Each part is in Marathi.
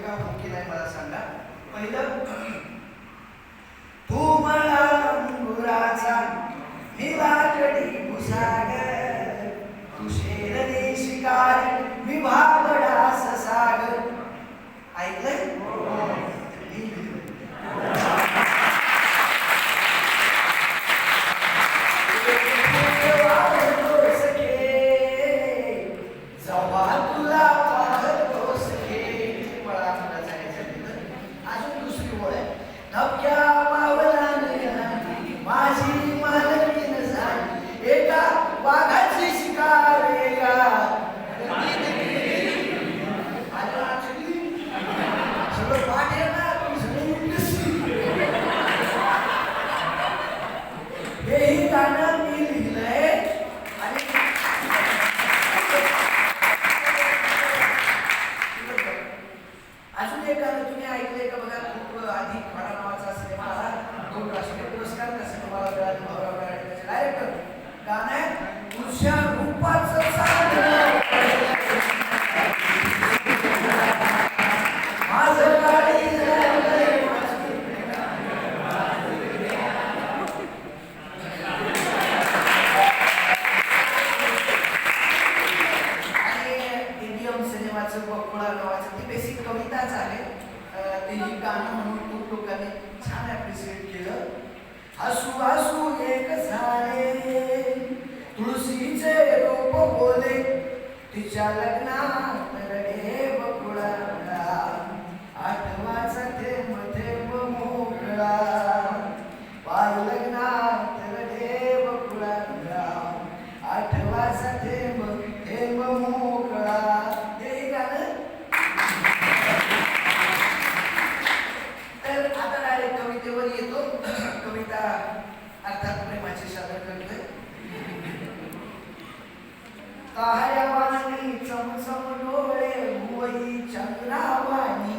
का फोन केलाय मला सांगा. पहिलं, तू मला मुंगुराचा मी लाकडी भुसागर, तू शेरनी शिकार मी भाबडा ससागर. ऐकलंय? हसू हसू एक झाले, तुळशीचे रूप बोले, तिच्या लग्नात रडे बकुळा, आठवाचा थेंब थेंब मोकळा. बाई लग्नात रडे बकुळा, आठवाचा थेंब थेंब मोकळा. हे गाणं तर आता डायरेक्ट कवितेवर येतो. कविता अर्थात प्रेमाची सादर करतोय. ताह्या वाणी चमचम डोळे भुवई चंद्रावाणी,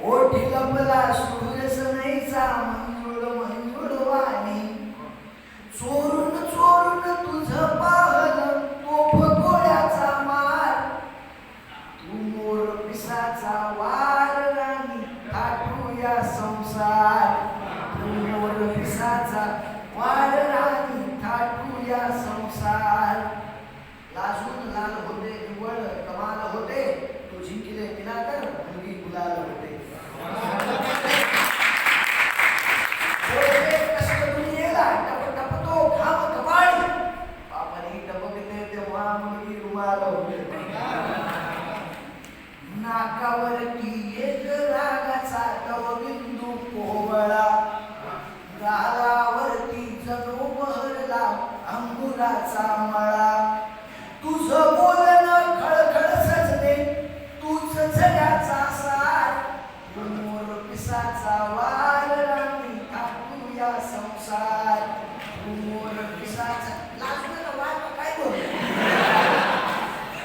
ओठी लंबला सूर्यसनईचा मंजुळ मंजुळ वाणी. चोरून चोरून तुझं पाहलं तोफ गोळ्याचा मार, तू मोर पिसाचा वार राणी थाटूया संसार. तू मोर पिसाचा वार राणी थाटूया संसार. लाजून लाल होते निवळ कमाल होते, तू जिंकले दिनाकर मुलगी गुलाल होते. कष्ट दुनियेला टप टप तो घाम कपाळी, पापणी टपकते तेव्हा मुलगी रुमाल होते. नाकावरती एक रागाचा तवबिंदू कोवळा, गालावरती जणू बहरला अंगुराचा मळा. तुझं बोलणं खळखळ सजले, तूच जगाचा सार. तू मोर पिसाचा वार राणी थाटूया संसार. तू मोर पिसाचा लाजलं वार काय बोल,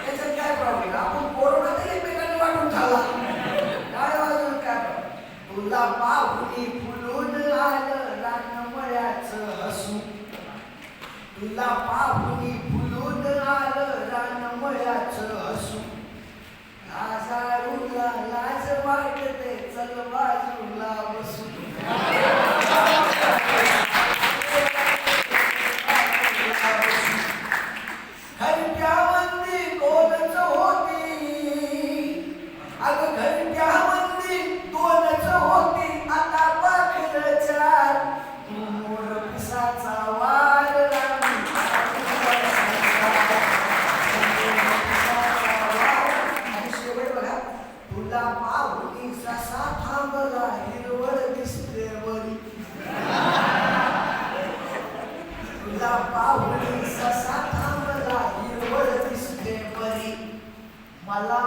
त्याच्यात काय प्रॉब्लेम. आपण कोरोनात एकमेकांनी वाटून खाला काय वाजून काय. तुला पाहुणी फुलून आलं रानमळ्याचं हसू, तुला पाहुणी फुलून आलं रानमळ्याचं हसू. लाजाळूला लाज वाटते चल बाजूला बसू. घरट्यामंदी कोणच होती, अगं घरट्यामंदी दोनच होती, आता पाखरं चार. तू मोर पिसाचा वार राणी तुला पाहुणी ससा थांबला हिरवळ दिसते बरी. तुला पाहुणी ससा थांबला हिरवळ दिसते बरी. मला